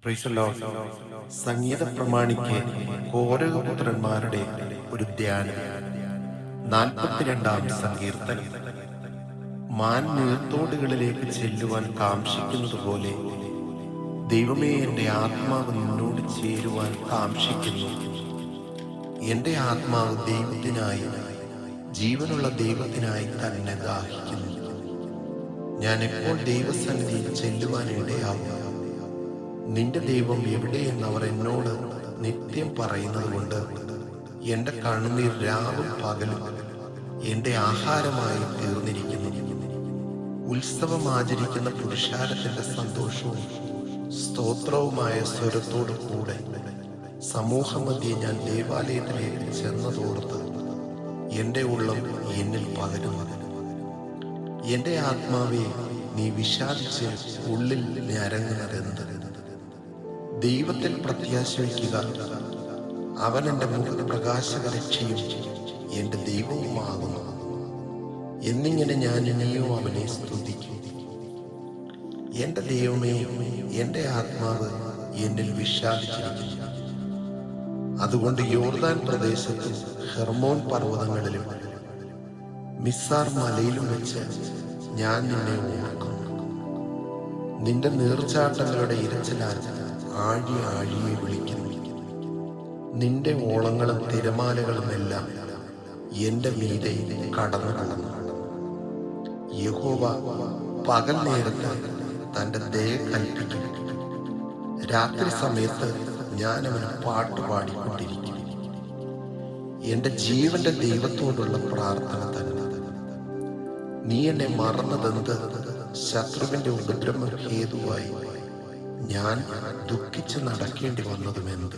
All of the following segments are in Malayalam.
Price the lord. സംഗീത പ്രമാണിക്ക് കോരകപുത്രന്മാരുടെ ഒരു ധ്യാനം. 42-ാം സങ്കീർത്തനം. മാൻ നീർത്തോടുകളിലേക്ക് ചെല്ലുവാൻ കാംക്ഷിക്കുന്നത് പോലെ ദൈവമേ, എൻ്റെ ആത്മാവ് നിന്നോട് ചേരുവാൻ കാംക്ഷിക്കുന്നു. എൻ്റെ ആത്മാവ് ദൈവത്തിനായി, ജീവനുള്ള ദൈവത്തിനായി തന്നെ ദാഹിക്കുന്നു. ഞാൻ എപ്പോൾ ദൈവസന്നിധിയിൽ ചെല്ലുവാൻ ഇടയാവും? നിന്റെ ദൈവം എവിടെയെന്ന് അവർ എന്നോട് നിത്യം പറയുന്നത് കൊണ്ട് എൻ്റെ കണ്ണുനീർ രാവും പകലും എൻ്റെ ആഹാരമായി തീർന്നിരിക്കുന്നു. ഉത്സവം ആചരിക്കുന്ന പുരുഷാരത്തിൻ്റെ സന്തോഷവും സ്തോത്രവുമായ സ്വരത്തോടു കൂടെ സമൂഹമധ്യേ ഞാൻ ദേവാലയത്തിലേക്ക് ചെന്നതോർത്ത് എൻ്റെ ഉള്ളം എന്നിൽ പകരുന്നു. എൻ്റെ ആത്മാവെ, നീ വിഷാദിച്ച് ഉള്ളിൽ ഞരങ്ങുന്നതെന്ത്? ദൈവത്തിൽ പ്രത്യാശ വയ്ക്കുക. അവൻ എൻ്റെ മുഖപ്രകാശകരക്ഷയും എൻ്റെ ദൈവവുമാകുന്നു. എന്നിങ്ങനെ ഞാൻ ഇനിയും അവനെ സ്തുതിക്കും. എൻ്റെ ദൈവമേ, എൻ്റെ ആത്മാവ് എന്നിൽ വിഷാദിച്ചിരിക്കുന്നു. അതുകൊണ്ട് യോർദാൻ പ്രദേശത്തും ഹെർമോൻ പർവ്വതങ്ങളിലും മിസ്സാർ മലയിലും വെച്ച് ഞാൻ നിന്നെ ഓർക്കുന്നു. നിന്റെ നീർച്ചാട്ടങ്ങളുടെ ഇരച്ചിലാൽ ആഴി ആഴിയെ വിളിക്കുന്നു. നിന്റെ ഓളങ്ങളും തിരമാലകളുമെല്ലാം എൻ്റെ മീതെ കടന്നു. യഹോവ പകൽ നേരത്ത് തൻ്റെ ദയ കൽപ്പിക്കും. രാത്രി സമയത്ത് ഞാൻ അവന് പാട്ടുപാടിക്കൊണ്ടിരിക്കും. എൻ്റെ ജീവന്റെ ദൈവത്തോടുള്ള പ്രാർത്ഥന തന്നെ. നീ എന്നെ മറന്നതെന്ത്? ശത്രുവിൻ്റെ ഉപദ്രവം ഹേതുവായി ഞാൻ ദുഃഖിച്ച് നടക്കേണ്ടി വന്നതുമെന്ത്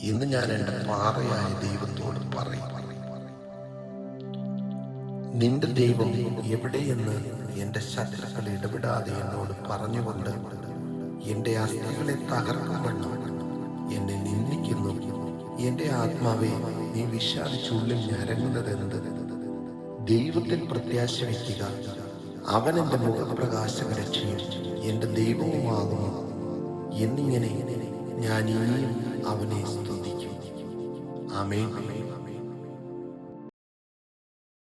എന്ന് ഞാൻ എൻ്റെ പാറയായ ദൈവത്തോട് പറയും. നിന്റെ ദൈവം എവിടെയെന്ന് എൻ്റെ ശത്രുക്കൾ ഇടപെടാതെ എന്നോട് പറഞ്ഞുകൊണ്ട് എൻ്റെ അസ്ഥികളെ തകർക്കുമെന്നും എന്നെ നിന്ദിക്കുന്നു. എൻ്റെ ആത്മാവെ, നീ വിഷാദിച്ചുള്ളിൽ ഞരങ്ങുന്നതെന്ത്? ദൈവത്തിൽ പ്രത്യാശ വയ്ക്കുക. അവൻ എൻ്റെ മുഖപ്രകാശകരക്ഷയും എൻ്റെ ദൈവവുമാകുന്നു. എന്നിങ്ങനെ ഞാൻ ഇനിയും അവനെ സ്തുതിക്കും. ആമേൻ.